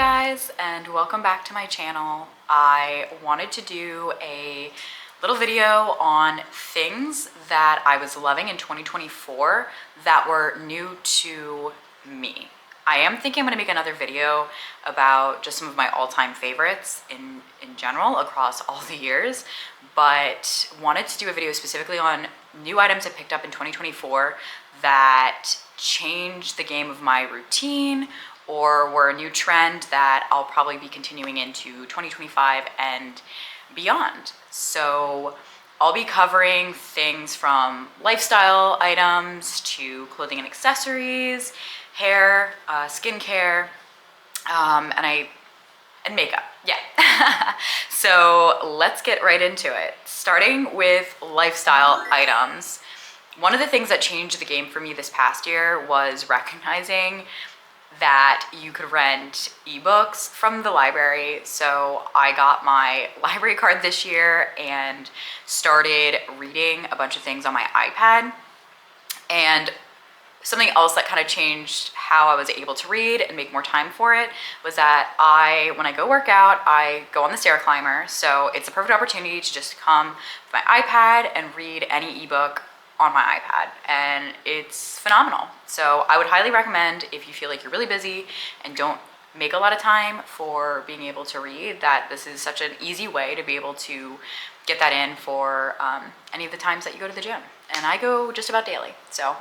guys, and welcome back to my channel. I wanted to do a little video on things that I was loving in 2024 that were new to me. I am thinking I'm going to make another video about just some of my all-time favorites in general across all the years, but wanted to do a video specifically on new items I picked up in 2024 that changed the game of my routine or were a new trend that I'll probably be continuing into 2025 and beyond. So I'll be covering things from lifestyle items to clothing and accessories, hair, skincare, and makeup. Yeah. So let's get right into it. Starting with lifestyle items. One of the things that changed the game for me this past year was recognizing that you could rent ebooks from the library. So I got my library card this year and started reading a bunch of things on my iPad. And something else that kind of changed how I was able to read and make more time for it was that when I go work out, I go on the stair climber. So it's a perfect opportunity to just come with my iPad and read any ebook on my iPad, and it's phenomenal. So I would highly recommend, if you feel like you're really busy and don't make a lot of time for being able to read, that this is such an easy way to be able to get that in for any of the times that you go to the gym. And I go just about daily. So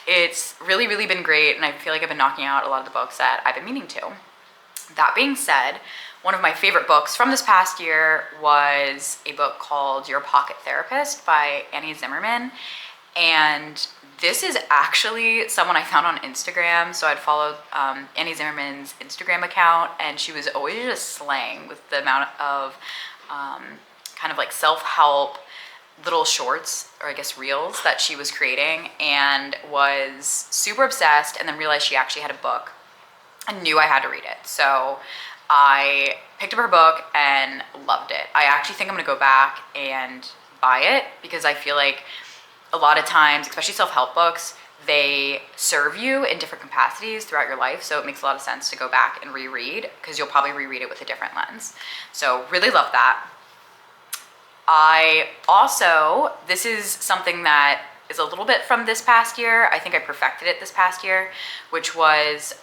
it's really been great, and I feel like I've been knocking out a lot of the books that I've been meaning to. That being said, one of my favorite books from this past year was a book called Your Pocket Therapist by Annie Zimmerman. And this is actually someone I found on Instagram. So I'd followed Annie Zimmerman's Instagram account, and she was always just slaying with the amount of kind of like self-help little shorts, or I guess reels, that she was creating, and was super obsessed, and then realized she actually had a book and knew I had to read it. So I picked up her book and loved it. I actually think I'm gonna go back and buy it, because I feel like a lot of times, especially self-help books, they serve you in different capacities throughout your life. So it makes a lot of sense to go back and reread, because you'll probably reread it with a different lens. So really love that. This is something that is a little bit from this past year. I think I perfected it this past year, which was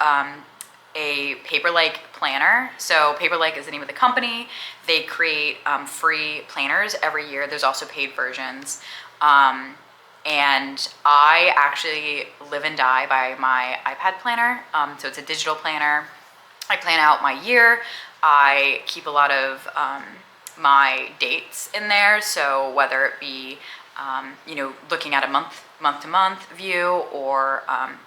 a Paperlike planner. So Paperlike is the name of the company. They create free planners every year. There's also paid versions. And I actually live and die by my iPad planner. So it's a digital planner. I plan out my year. I keep a lot of my dates in there. So whether it be looking at a month-to-month view, or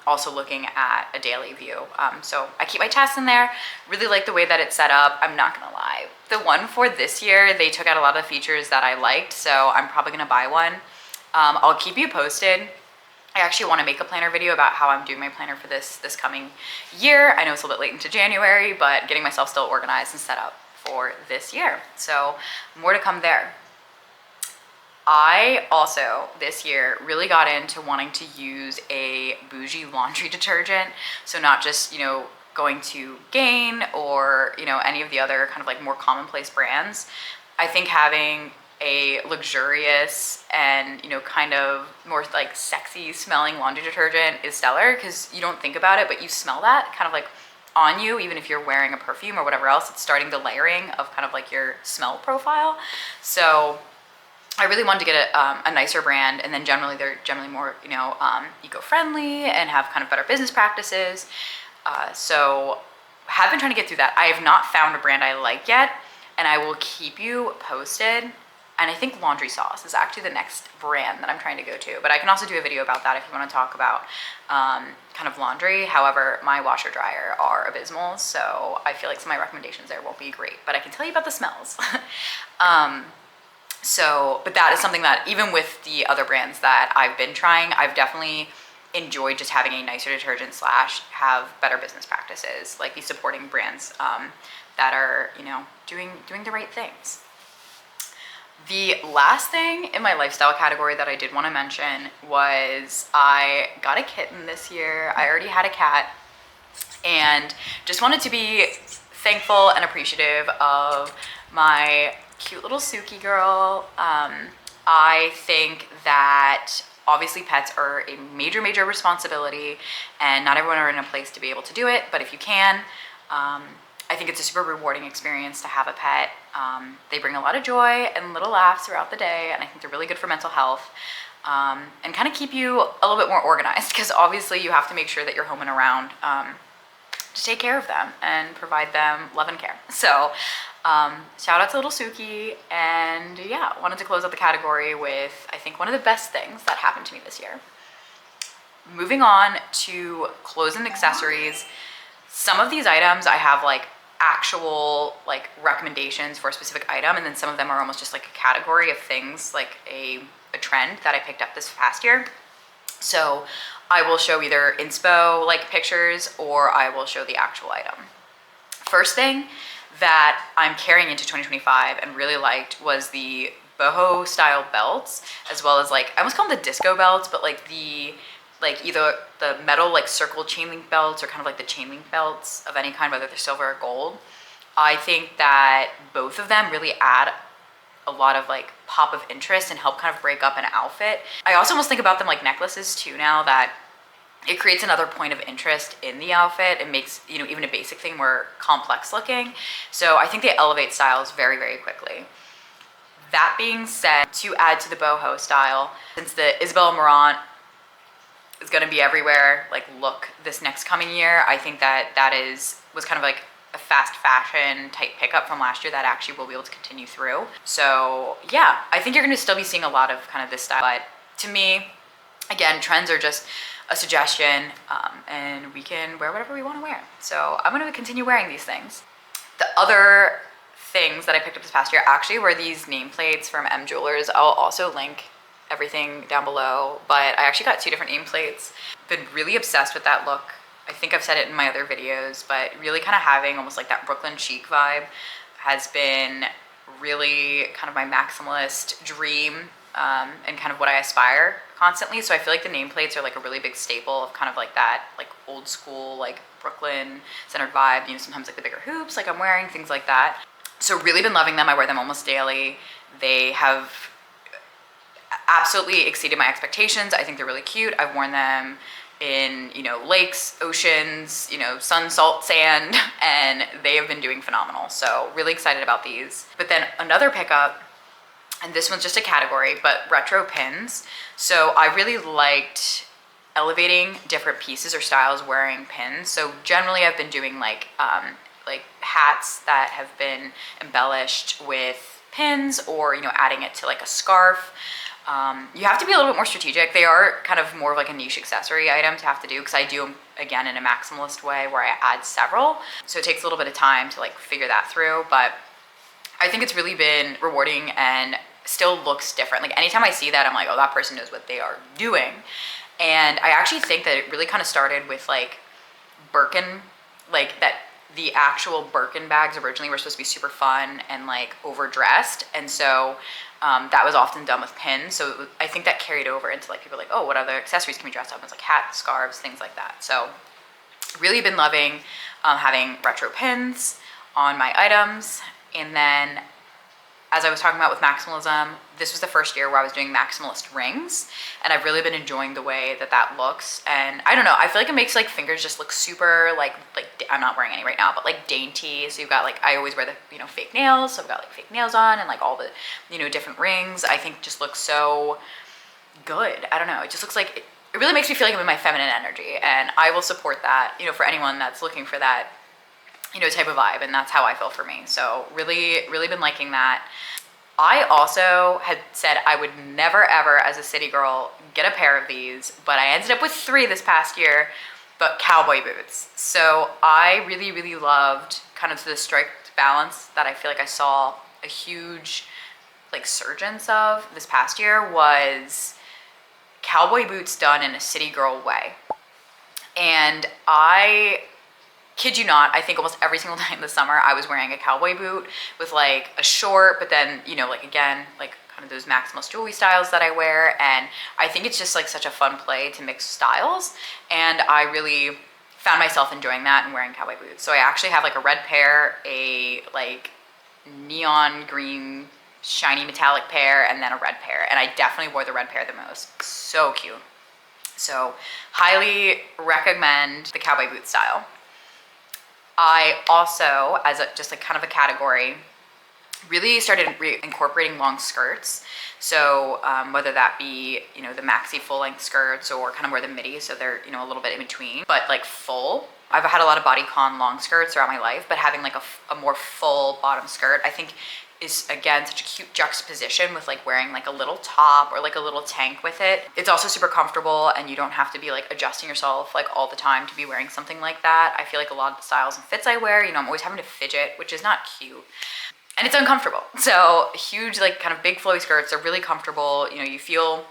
also looking at a daily view. So I keep my tasks in there. Really like the way that it's set up. I'm not gonna lie. The one for this year, they took out a lot of the features that I liked, so I'm probably gonna buy one. I'll keep you posted. I actually want to make a planner video about how I'm doing my planner for this coming year. I know it's a little bit late into January, but getting myself still organized and set up for this year. So more to come there. I also, this year, really got into wanting to use a bougie laundry detergent. So not just, going to Gain or, any of the other kind of like more commonplace brands. I think having a luxurious and, kind of more like sexy smelling laundry detergent is stellar, because you don't think about it, but you smell that kind of like on you, even if you're wearing a perfume or whatever else. It's starting the layering of kind of like your smell profile. So I really wanted to get a nicer brand, and then they're generally more, eco-friendly and have kind of better business practices. So have been trying to get through that. I have not found a brand I like yet, and I will keep you posted. And I think Laundry Sauce is actually the next brand that I'm trying to go to, but I can also do a video about that if you want to talk about kind of laundry. However, my washer dryer are abysmal, so I feel like some of my recommendations there won't be great, but I can tell you about the smells. But that is something that, even with the other brands that I've been trying, I've definitely enjoyed just having a nicer detergent / have better business practices, like these supporting brands that are, doing the right things. The last thing in my lifestyle category that I did want to mention was I got a kitten this year. I already had a cat, and just wanted to be thankful and appreciative of my cute little Suki girl. I think that obviously pets are a major, major responsibility, and not everyone are in a place to be able to do it, but if you can, I think it's a super rewarding experience to have a pet. They bring a lot of joy and little laughs throughout the day, and I think they're really good for mental health, and kind of keep you a little bit more organized, because obviously you have to make sure that you're home and around to take care of them and provide them love and care. So shout out to little Suki, and yeah, wanted to close out the category with, I think, one of the best things that happened to me this year. Moving on to clothes and accessories. Some of these items I have like actual like recommendations for a specific item, and then some of them are almost just like a category of things, like a trend that I picked up this past year. So I will show either inspo like pictures, or I will show the actual item. First thing that I'm carrying into 2025 and really liked was the boho style belts, as well as like, I almost call them the disco belts, but like either the metal like circle chain link belts, or kind of like the chain link belts of any kind, whether they're silver or gold. I think that both of them really add a lot of like pop of interest and help kind of break up an outfit. I also almost think about them like necklaces too now, that it creates another point of interest in the outfit. It makes, you know, even a basic thing more complex looking. So I think they elevate styles very, very quickly. That being said, to add to the boho style, since the Isabella Marant is going to be everywhere like look this next coming year, I think that was kind of like a fast fashion type pickup from last year that actually will be able to continue through. So yeah, I think you're going to still be seeing a lot of kind of this style, but to me, again, trends are just a suggestion, and we can wear whatever we want to wear. So I'm going to continue wearing these things. The other things that I picked up this past year actually were these nameplates from M Jewelers. I'll also link everything down below, but I actually got 2 different nameplates. Been really obsessed with that look. I think I've said it in my other videos, but really kind of having almost like that Brooklyn chic vibe has been really kind of my maximalist dream, and kind of what I aspire constantly. So I feel like the nameplates are like a really big staple of kind of like that like old school like Brooklyn centered vibe, you know, sometimes like the bigger hoops like I'm wearing, things like that. So really been loving them. I wear them almost daily. They have absolutely exceeded my expectations. I think they're really cute. I've worn them in, you know, lakes, oceans, you know, sun, salt, sand, and they have been doing phenomenal. So really excited about these. But then another pickup, and this one's just a category, but retro pins. So I really liked elevating different pieces or styles wearing pins. So generally I've been doing like hats that have been embellished with pins, or, you know, adding it to like a scarf. You have to be a little bit more strategic. They are kind of more of like a niche accessory item to have to do, because I do them again in a maximalist way where I add several. So it takes a little bit of time to like figure that through, but I think it's really been rewarding and still looks different. Like anytime I see that, I'm like, oh, that person knows what they are doing. And I actually think that it really kind of started with like Birkin, like that the actual Birkin bags originally were supposed to be super fun and like overdressed. And so that was often done with pins. So I think that carried over into like people like, oh, what other accessories can we dress up? And it's like hats, scarves, things like that. So really been loving having retro pins on my items. And then, as I was talking about with maximalism, this was the first year where I was doing maximalist rings, and I've really been enjoying the way that that looks. And I don't know, I feel like it makes like fingers just look super like I'm not wearing any right now, but like dainty. So you've got like, I always wear the, you know, fake nails, so I've got like fake nails on, and like all the, you know, different rings. I think just looks so good. I don't know, it just looks like it really makes me feel like I'm in my feminine energy, and I will support that, you know, for anyone that's looking for that, you know, type of vibe. And that's how I feel for me. So really been liking that. I also had said I would never ever as a city girl get a pair of these, but I ended up with 3 this past year, but cowboy boots. So I really loved kind of the striped balance that I feel like I saw a huge like surgence of this past year, was cowboy boots done in a city girl way. And I kid you not, I think almost every single day in the summer I was wearing a cowboy boot with like a short, but then, you know, like again, like kind of those maximalist jewelry styles that I wear. And I think it's just like such a fun play to mix styles. And I really found myself enjoying that and wearing cowboy boots. So I actually have like a red pair, a like neon green shiny metallic pair, and then a red pair. And I definitely wore the red pair the most. So cute. So highly recommend the cowboy boot style. I also, as a, just like kind of a category, really started incorporating long skirts. So whether that be, you know, the maxi full length skirts or kind of wear the midi, so they're, you know, a little bit in between, but like full. I've had a lot of bodycon long skirts throughout my life, but having like a more full bottom skirt, I think is again such a cute juxtaposition with like wearing like a little top or like a little tank with it. It's also super comfortable and you don't have to be like adjusting yourself like all the time to be wearing something like that. I feel like a lot of the styles and fits I wear, you know, I'm always having to fidget, which is not cute. And it's uncomfortable. So huge, like kind of big flowy skirts are really comfortable. You know, you feel,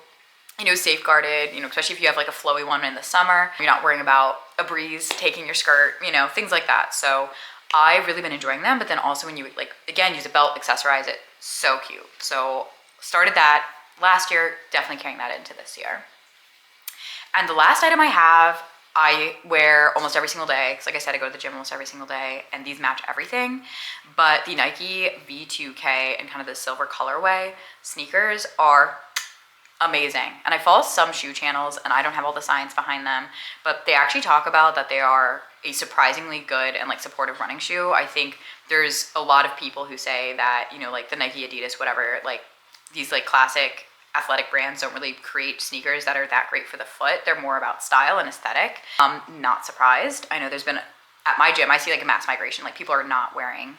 you know, safeguarded, you know, especially if you have like a flowy one in the summer, you're not worrying about a breeze taking your skirt, you know, things like that. So I've really been enjoying them. But then also when you like, again, use a belt, accessorize it, so cute. So started that last year, definitely carrying that into this year. And the last item I have, I wear almost every single day, because like I said, I go to the gym almost every single day, and these match everything. But the Nike V2K and kind of the silver colorway sneakers are amazing. And I follow some shoe channels, and I don't have all the science behind them, but they actually talk about that they are a surprisingly good and like supportive running shoe. I think there's a lot of people who say that, you know, like the Nike, Adidas, whatever, like these like classic athletic brands don't really create sneakers that are that great for the foot. They're more about style and aesthetic. Not surprised. I know there's been, at my gym, I see like a mass migration. Like people are not wearing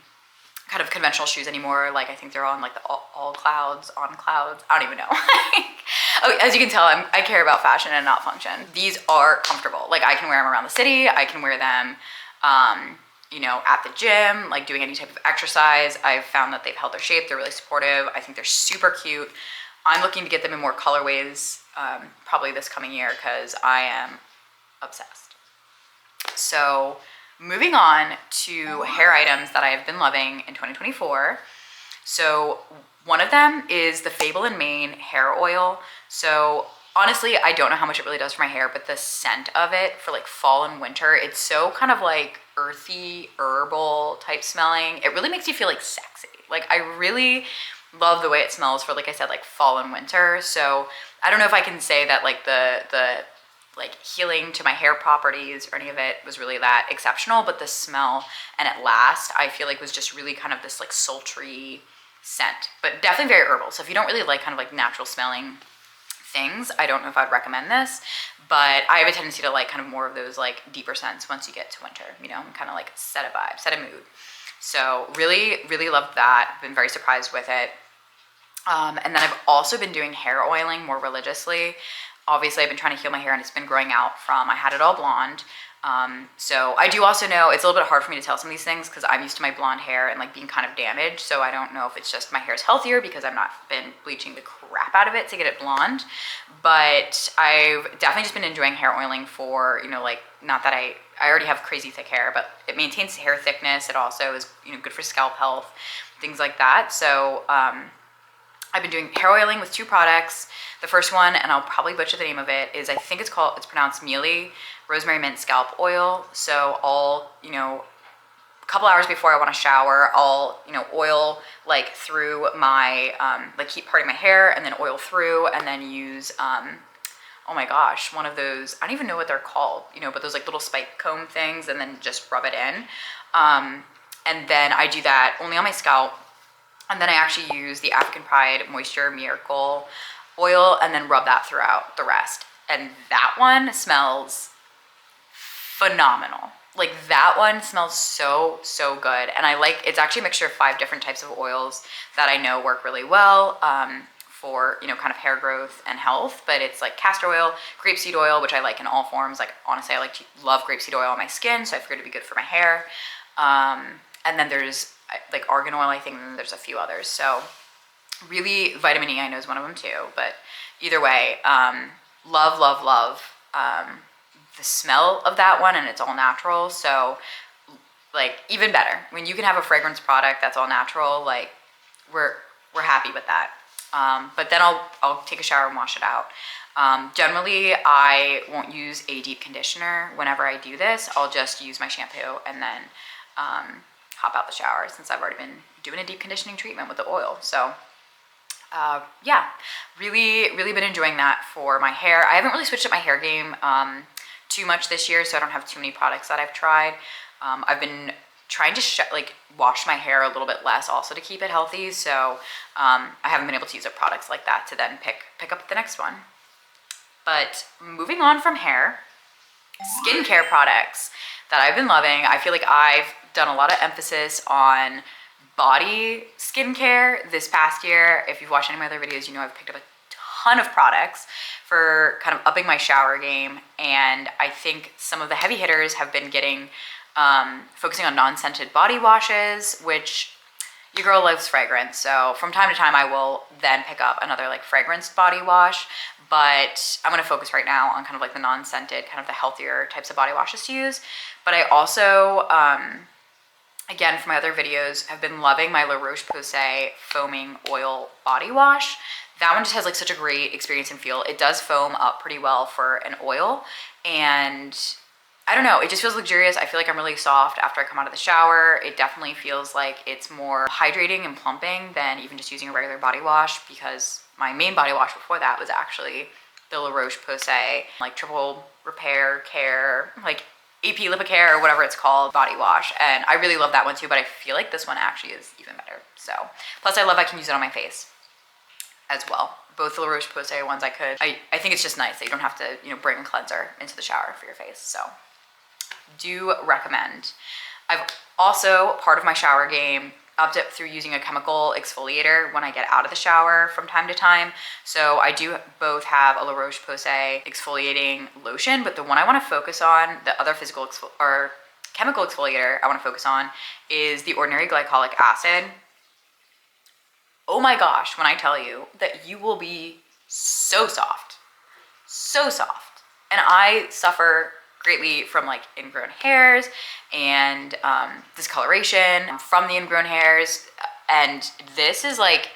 kind of conventional shoes anymore. Like I think they're on like the all clouds, on clouds. I don't even know. Oh, as you can tell, I care about fashion and not function. These are comfortable. Like I can wear them around the city. I can wear them, you know, at the gym, like doing any type of exercise. I've found that they've held their shape. They're really supportive. I think they're super cute. I'm looking to get them in more colorways probably this coming year because I am obsessed. So moving on to hair items that I have been loving in 2024. So one of them is the Fable and Mane hair oil. So honestly, I don't know how much it really does for my hair, but the scent of it for like fall and winter, it's so kind of like earthy, herbal type smelling. It really makes you feel like sexy. Like I really love the way it smells for, like I said, like fall and winter. So I don't know if I can say that like the like healing to my hair properties or any of it was really that exceptional, but the smell and at last I feel like was just really kind of this like sultry scent, but definitely very herbal. So if you don't really like kind of like natural smelling things, I don't know if I'd recommend this, but I have a tendency to like kind of more of those like deeper scents once you get to winter, you know, and kind of like set a vibe, set a mood. So really, really loved that. Been very surprised with it. And then I've also been doing hair oiling more religiously. Obviously, I've been trying to heal my hair and it's been growing out from, I had it all blonde. So I do also know it's a little bit hard for me to tell some of these things because I'm used to my blonde hair and like being kind of damaged. So I don't know if it's just my hair is healthier because I've not been bleaching the crap out of it to get it blonde. But I've definitely just been enjoying hair oiling for, you know, like, not that I already have crazy thick hair, but it maintains hair thickness. It also is, you know, good for scalp health, things like that. So, I've been doing hair oiling with 2 products. The first one, and I'll probably butcher the name of it, is I think it's pronounced Mealy Rosemary Mint Scalp Oil. So I'll, you know, a couple hours before I want to shower, I'll, you know, oil like through my, like keep parting my hair and then oil through and then use, oh my gosh, one of those, I don't even know what they're called, you know, but those like little spike comb things and then just rub it in. And then I do that only on my scalp. And then I actually use the African Pride Moisture Miracle oil and then rub that throughout the rest. And that one smells phenomenal. Like that one smells so, so good. And I like, it's actually a mixture of 5 different types of oils that I know work really well for, you know, kind of hair growth and health. But it's like castor oil, grapeseed oil, which I like in all forms. Like honestly, I like to love grapeseed oil on my skin, so I figured it'd be good for my hair. And then there's like argan oil, I think, and there's a few others. So really, vitamin E I know is one of them too. But either way, love, love, love the smell of that one, and it's all natural. So like even better when you can have a fragrance product that's all natural. Like we're happy with that. But then I'll take a shower and wash it out. Generally, I won't use a deep conditioner whenever I do this. I'll just use my shampoo and then hop out the shower since I've already been doing a deep conditioning treatment with the oil. So yeah, really been enjoying that for my hair. I haven't really switched up my hair game too much this year, so I don't have too many products that I've tried. I've been trying to wash my hair a little bit less also to keep it healthy, so I haven't been able to use up products like that to then pick up the next one. But moving on from hair, skincare products that I've been loving. I feel like I've done a lot of emphasis on body skincare this past year. If you've watched any of my other videos, you know I've picked up a ton of products for kind of upping my shower game. And I think some of the heavy hitters have been focusing on non-scented body washes, which your girl loves fragrance. So from time to time, I will then pick up another like fragranced body wash. But I'm going to focus right now on kind of like the non-scented, kind of the healthier types of body washes to use. But I also, again, from my other videos, have been loving my La Roche-Posay foaming oil body wash. That one just has like such a great experience and feel. It does foam up pretty well for an oil, and I don't know, it just feels luxurious. I feel like I'm really soft after I come out of the shower. It definitely feels like it's more hydrating and plumping than even just using a regular body wash, because my main body wash before that was actually the La Roche-Posay like triple repair care, like AP Lipicare or whatever it's called, body wash. And I really love that one too, but I feel like this one actually is even better. So, plus I can use it on my face as well. Both the La Roche-Posay ones I think it's just nice that you don't have to, bring a cleanser into the shower for your face. So, do recommend. I've also, part of my shower game, upped it through using a chemical exfoliator when I get out of the shower from time to time. So I do both have a La Roche-Posay exfoliating lotion, but the one I want to focus on, the other chemical exfoliator I want to focus on, is the Ordinary Glycolic Acid. Oh my gosh, when I tell you that you will be so soft, and I suffer greatly from like ingrown hairs and discoloration from the ingrown hairs, and this is like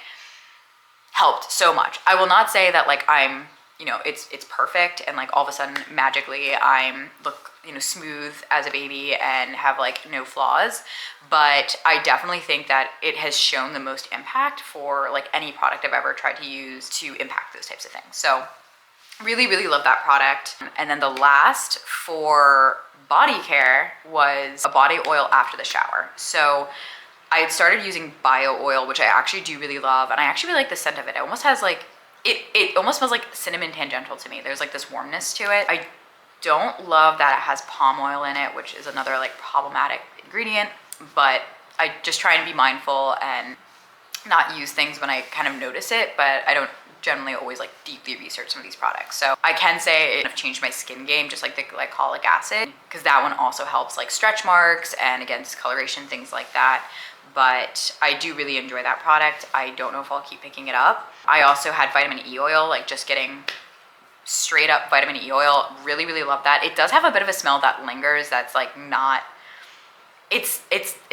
helped so much. I will not say that like I'm, it's perfect and like all of a sudden magically I'm look smooth as a baby and have like no flaws, but I definitely think that it has shown the most impact for like any product I've ever tried to use to impact those types of things. So really love that product. And then the last for body care was a body oil after the shower. So I had started using bio oil, which I actually do really love, and I actually really like the scent of it. It almost has like, it almost smells like cinnamon tangential to me. There's like this warmness to it. I don't love that it has palm oil in it, which is another like problematic ingredient, but I just try and be mindful and not use things when I kind of notice it, but I don't generally always like deeply research some of these products. So I can say it have changed my skin game, just like the glycolic acid, because that one also helps like stretch marks and again, discoloration, things like that. But I do really enjoy that product. I don't know if I'll keep picking it up. I also had vitamin E oil, like just getting straight up vitamin E oil. Really love that. It does have a bit of a smell that lingers. That's like not, it's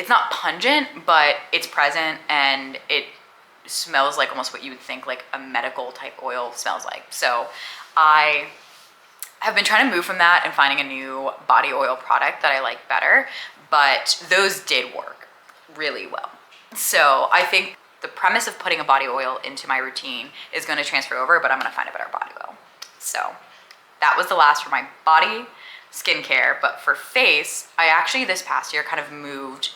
not pungent, but it's present, and it smells like almost what you would think like a medical type oil smells like. So I have been trying to move from that and finding a new body oil product that I like better, but those did work really well. So I think the premise of putting a body oil into my routine is going to transfer over, but I'm going to find a better body oil. So that was the last for my body skincare. But for face, I actually this past year kind of moved,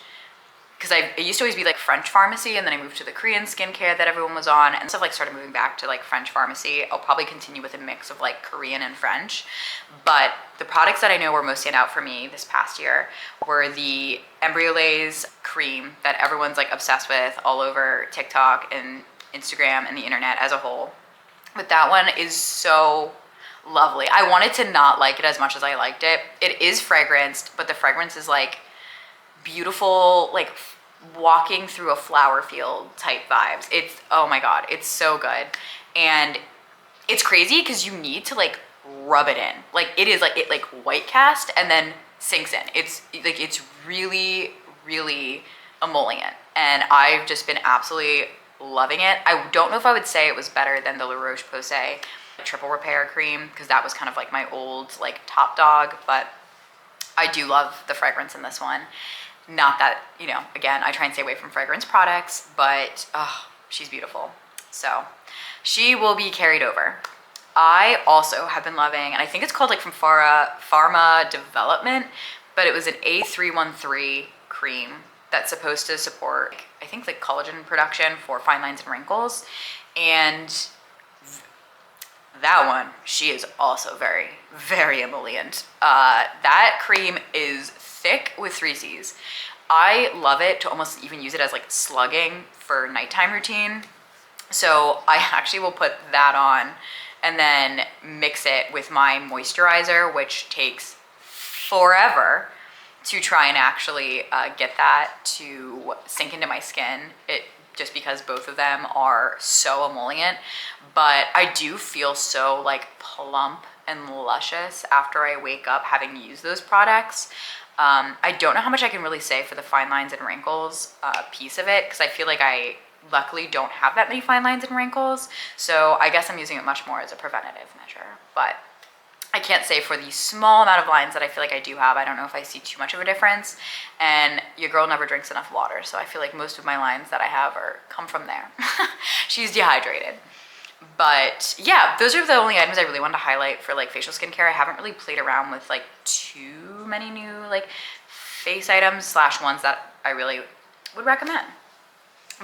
because it used to always be like French Pharmacy, and then I moved to the Korean skincare that everyone was on, and stuff like started moving back to like French Pharmacy. I'll probably continue with a mix of like Korean and French, but the products that I know were most stand out for me this past year were the Embryolase cream that everyone's like obsessed with all over TikTok and Instagram and the internet as a whole. But that one is so lovely. I wanted to not like it as much as I liked it. It is fragranced, but the fragrance is like beautiful, like walking through a flower field type vibes. It's, oh my God, it's so good. And it's crazy because you need to like rub it in. Like it is like, it like white cast and then sinks in. It's like, it's really emollient. And I've just been absolutely loving it. I don't know if I would say it was better than the La Roche-Posay Triple Repair cream, because that was kind of like my old like top dog, but I do love the fragrance in this one. Not that, you know, again, I try and stay away from fragrance products, but oh, she's beautiful. So she will be carried over. I also have been loving, and I think it's called like from Pharma Development, but it was an A313 cream that's supposed to support, I think, like collagen production for fine lines and wrinkles. And that one, she is also very, very emollient. That cream is thick with 3C's. I love it to almost even use it as like slugging for nighttime routine. So I actually will put that on and then mix it with my moisturizer, which takes forever to try and actually get that to sink into my skin. Just because both of them are so emollient, but I do feel so like plump and luscious after I wake up having used those products. I don't know how much I can really say for the fine lines and wrinkles piece of it, because I feel like I luckily don't have that many fine lines and wrinkles, so I guess I'm using it much more as a preventative measure. But I can't say for the small amount of lines that I feel like I do have, I don't know if I see too much of a difference. And your girl never drinks enough water, so I feel like most of my lines that I have come from there. She's dehydrated. But yeah, those are the only items I really wanted to highlight for like facial skincare. I haven't really played around with like too many new like face items / ones that I really would recommend.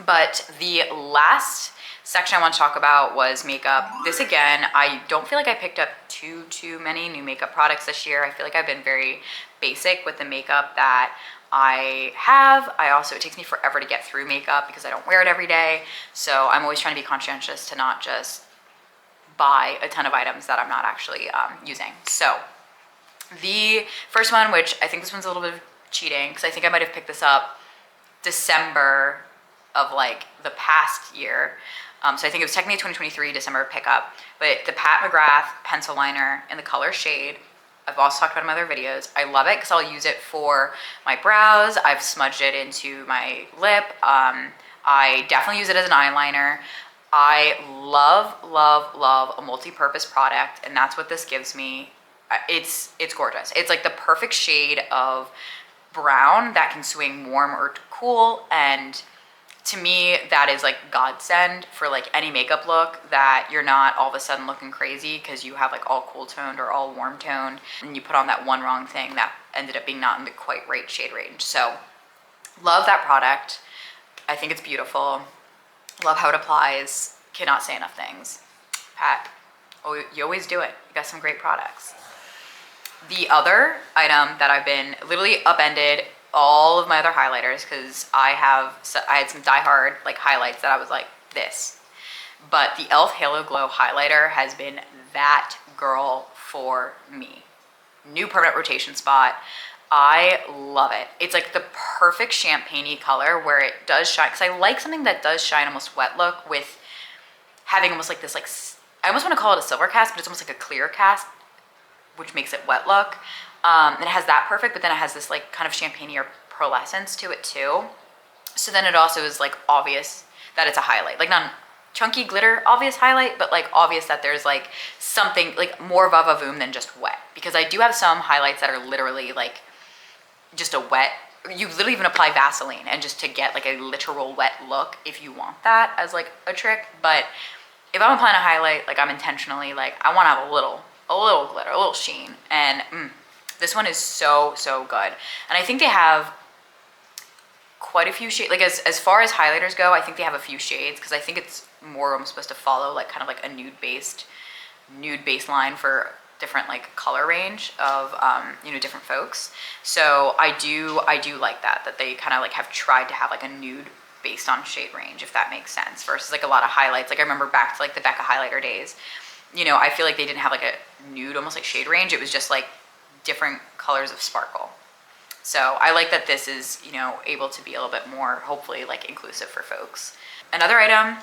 But the last section I want to talk about was makeup. This again, I don't feel like I picked up too many new makeup products this year. I feel like I've been very basic with the makeup that I have. It takes me forever to get through makeup because I don't wear it every day. So I'm always trying to be conscientious to not just buy a ton of items that I'm not actually using. So the first one, which I think this one's a little bit of cheating because I think I might have picked this up December of like the past year. So I think it was technically 2023 December pickup, but the Pat McGrath pencil liner in the color Shade. I've also talked about in my other videos. I love it because I'll use it for my brows. I've smudged it into my lip. I definitely use it as an eyeliner. I love a multi-purpose product, and that's what this gives me. It's gorgeous. It's like the perfect shade of brown that can swing warm or cool, and to me, that is like godsend for like any makeup look, that you're not all of a sudden looking crazy because you have like all cool toned or all warm toned and you put on that one wrong thing that ended up being not in the quite right shade range. So love that product. I think it's beautiful. Love how it applies. Cannot say enough things. Pat, oh, you always do it. You got some great products. The other item that I've been literally upended all of my other highlighters, because I had some Die Hard like highlights that I was like this, but the e.l.f. Halo Glow highlighter has been that girl for me. New permanent rotation spot. I love it. It's like the perfect champagne-y color where it does shine, because I like something that does shine almost wet look with having almost like this like, I almost want to call it a silver cast, but it's almost like a clear cast, which makes it wet look. And it has that perfect, but then it has this like kind of champagne or pearlescence to it too. So then it also is like obvious that it's a highlight, like not chunky glitter obvious highlight, but like obvious that there's like something like more va-va-voom than just wet. Because I do have some highlights that are literally like just a wet, you literally even apply Vaseline and just to get like a literal wet look if you want that as like a trick. But if I'm applying a highlight, like I'm intentionally like, I want to have a little glitter, a little sheen. And this one is so good. And I think they have quite a few shades, like as far as highlighters go, I think they have a few shades, because I think it's more I'm supposed to follow like kind of like a nude baseline for different like color range of you know, different folks. So I do like that they kind of like have tried to have like a nude based on shade range, if that makes sense, versus like a lot of highlights. Like I remember back to like the Becca highlighter days, you know, I feel like they didn't have like a nude almost like shade range. It was just like different colors of sparkle. So I like that this is, you know, able to be a little bit more hopefully like inclusive for folks. Another item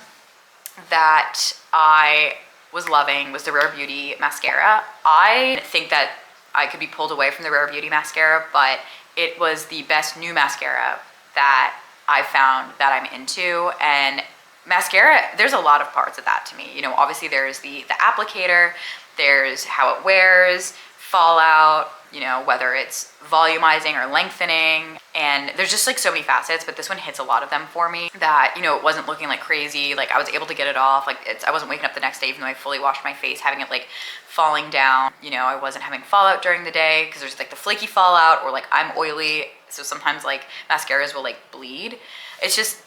that I was loving was the Rare Beauty mascara. I think that I could be pulled away from the Rare Beauty mascara, but it was the best new mascara that I found that I'm into. And mascara, there's a lot of parts of that to me. You know, obviously there's the applicator, there's how it wears, fallout, you know, whether it's volumizing or lengthening, and there's just like so many facets, but this one hits a lot of them for me that, you know, it wasn't looking like crazy, like I was able to get it off, like I wasn't waking up the next day even though I fully washed my face, having it like falling down, you know, I wasn't having fallout during the day because there's like the flaky fallout, or like I'm oily, so sometimes like mascaras will like bleed. It's just,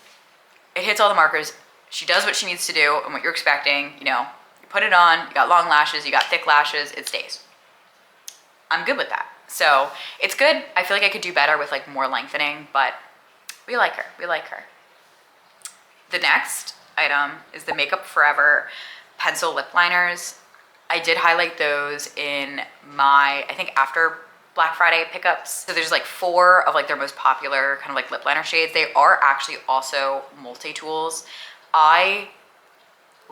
it hits all the markers. She does what she needs to do and what you're expecting, you know, you put it on, you got long lashes, you got thick lashes, it stays. I'm good with that. So it's good. I feel like I could do better with like more lengthening, but we like her. We like her. The next item is the Makeup Forever pencil lip liners. I did highlight those in my, I think after Black Friday pickups. So there's like 4 of like their most popular kind of like lip liner shades. They are actually also multi-tools. I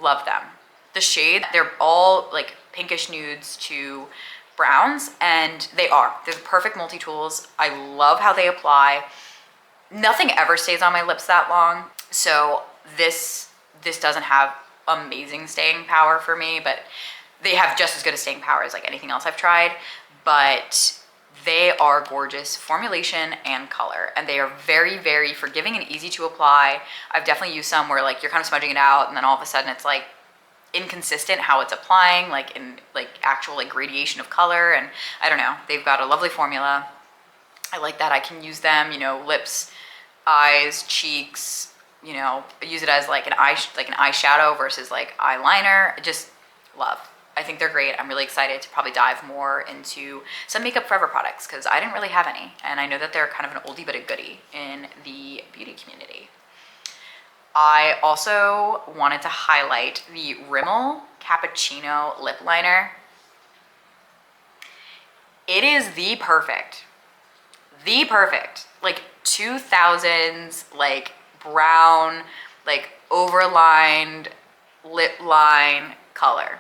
love them. The shade, they're all like pinkish nudes to browns, and they're the perfect multi-tools. I love how they apply. Nothing ever stays on my lips that long, so this doesn't have amazing staying power for me, but they have just as good a staying power as like anything else I've tried. But they are gorgeous formulation and color, and they are very, very forgiving and easy to apply. I've definitely used some where like you're kind of smudging it out and then all of a sudden it's like inconsistent how it's applying, like in like actual like gradation of color, and I don't know, they've got a lovely formula. I like that I can use them, you know, lips, eyes, cheeks, you know, use it as like an eyeshadow versus like eyeliner. Just love. I think they're great. I'm really excited to probably dive more into some Makeup Forever products because I didn't really have any, and I know that they're kind of an oldie but a goodie in the beauty community. I also wanted to highlight the Rimmel Cappuccino lip liner. It is the perfect, like 2000s, like brown, like overlined lip line color.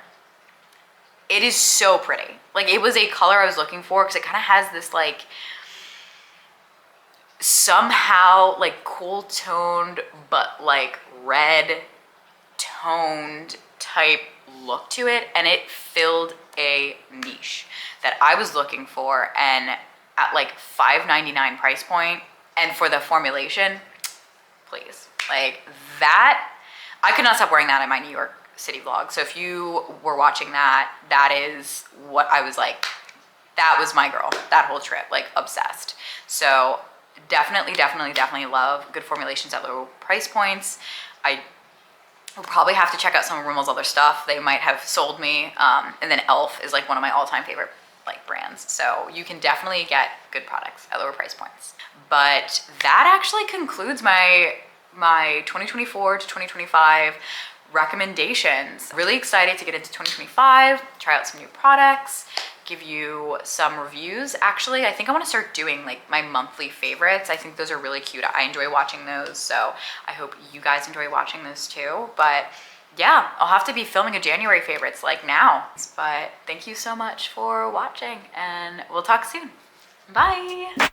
It is so pretty. Like it was a color I was looking for because it kind of has this like somehow like cool toned but like red toned type look to it, and it filled a niche that I was looking for, and at like $5.99 price point, and for the formulation, please, like that, I could not stop wearing that in my New York City vlog. So if you were watching that, that is what I was like, that was my girl that whole trip, like obsessed. So definitely love good formulations at low price points. I will probably have to check out some of Rimmel's other stuff. They might have sold me. And then e.l.f. is like one of my all-time favorite like brands. So you can definitely get good products at lower price points. But that actually concludes my 2024 to 2025 recommendations. Really excited to get into 2025, try out some new products, give you some reviews. Actually, I think I want to start doing like my monthly favorites. I think those are really cute. I enjoy watching those, so I hope you guys enjoy watching those too. But yeah, I'll have to be filming a January favorites like now. But thank you so much for watching, and we'll talk soon. Bye.